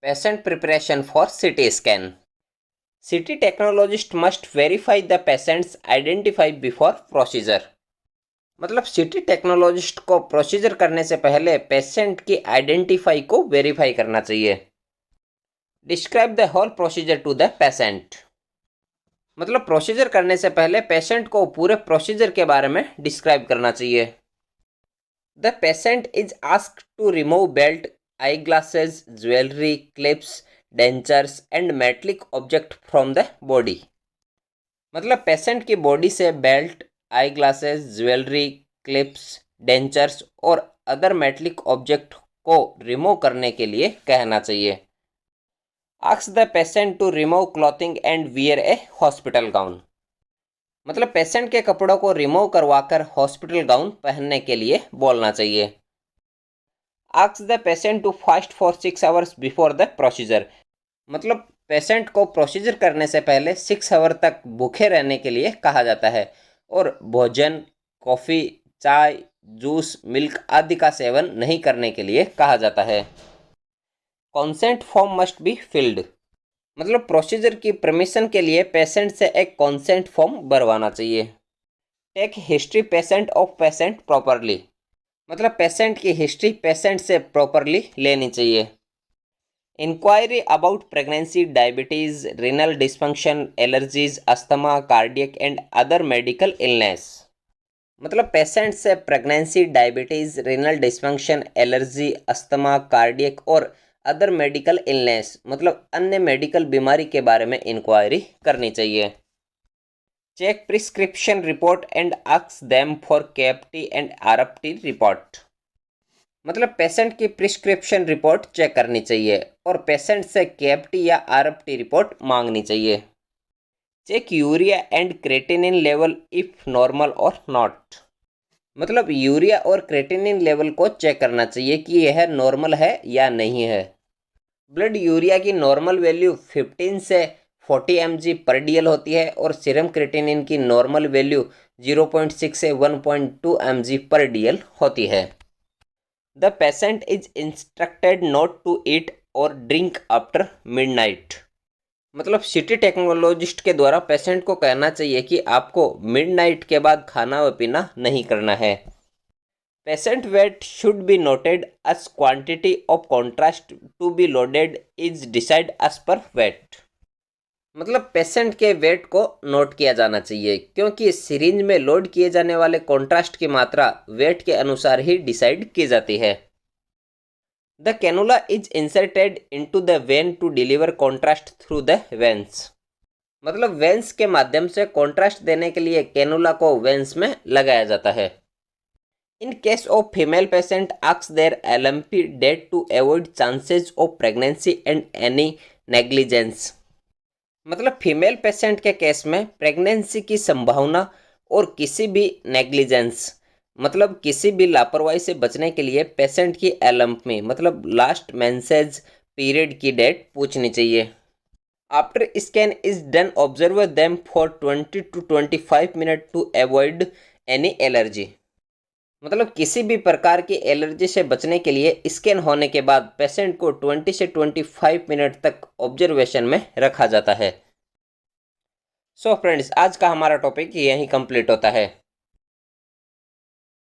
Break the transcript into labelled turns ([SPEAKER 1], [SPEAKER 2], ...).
[SPEAKER 1] Patient preparation for CT scan. CT technologist must verify the patient's identify before procedure. मतलब सीटी technologist को procedure करने से पहले पेशेंट की आइडेंटिफाई को वेरीफाई करना चाहिए। Describe the whole procedure to the patient. मतलब प्रोसीजर करने से पहले पेशेंट को पूरे प्रोसीजर के बारे में डिस्क्राइब करना चाहिए। The patient is asked to remove belt, eye glasses, jewellery, clips, dentures and metallic object from the body. मतलब पेशेंट की बॉडी से belt, eye glasses, jewellery, clips, dentures और अदर मेटलिक ऑब्जेक्ट को रिमूव करने के लिए कहना चाहिए। Ask the patient to remove clothing and wear a hospital gown. मतलब पेशेंट के कपड़ों को रिमूव करवाकर हॉस्पिटल गाउन पहनने के लिए बोलना चाहिए। Ask the patient to fast for 6 hours before the procedure. मतलब पेशेंट को प्रोसीजर करने से पहले 6 आवर तक भूखे रहने के लिए कहा जाता है और भोजन, कॉफ़ी, चाय, जूस, मिल्क आदि का सेवन नहीं करने के लिए कहा जाता है। Consent form must be filled. मतलब प्रोसीजर की परमिशन के लिए पेशेंट से एक कॉन्सेंट फॉर्म भरवाना चाहिए। Take history patient of patient properly. मतलब पेशेंट की हिस्ट्री पेशेंट से प्रॉपरली लेनी चाहिए। Inquiry about pregnancy, diabetes, renal dysfunction, allergies, asthma, cardiac and other medical illness. मतलब पेशेंट से pregnancy, diabetes, renal dysfunction, allergy, asthma, cardiac और other medical illness मतलब अन्य मेडिकल बीमारी के बारे में इंक्वायरी करनी चाहिए। Check prescription report and ask them for KFT and RFT report. मतलब पेशेंट की प्रिस्क्रिप्शन रिपोर्ट चेक करनी चाहिए और पेशेंट से केएफटी या आरएफटी रिपोर्ट मांगनी चाहिए। Check urea and creatinine level if normal और नॉट। मतलब यूरिया और क्रेटिनिन लेवल को चेक करना चाहिए कि यह नॉर्मल है या नहीं है। ब्लड यूरिया की नॉर्मल वैल्यू 15 से 40 mg पर डीएल होती है और सीरम क्रेटिनिन की नॉर्मल वैल्यू 0.6 से 1.2 mg पर डीएल होती है। The patient is instructed not to eat और ड्रिंक आफ्टर मिडनाइट। मतलब सिटी टेक्नोलॉजिस्ट के द्वारा पेशेंट को कहना चाहिए कि आपको मिडनाइट के बाद खाना व पीना नहीं करना है। Patient weight should be noted as quantity of contrast to be loaded is decide as per weight. मतलब पेशेंट के वेट को नोट किया जाना चाहिए क्योंकि सिरिंज में लोड किए जाने वाले कॉन्ट्रास्ट की मात्रा वेट के अनुसार ही डिसाइड की जाती है। The cannula is inserted into the vein to deliver contrast through the veins. मतलब वेन्स के माध्यम से कॉन्ट्रास्ट देने के लिए कैनुला को वेन्स में लगाया जाता है। In case of female patient, ask their LMP date to avoid chances of pregnancy and any negligence। मतलब फीमेल पेशेंट के केस में प्रेगनेंसी की संभावना और किसी भी नेग्लिजेंस मतलब किसी भी लापरवाही से बचने के लिए पेशेंट की LMP मतलब लास्ट मेंसेज पीरियड की डेट पूछनी चाहिए। After scan is done observe them for 20 to 25 minute to avoid any allergy. मतलब किसी भी प्रकार की एलर्जी से बचने के लिए स्कैन होने के बाद पेशेंट को 20 से 25 मिनट तक ऑब्जर्वेशन में रखा जाता है। सो फ्रेंड्स, आज का हमारा टॉपिक यहीं कंप्लीट होता है।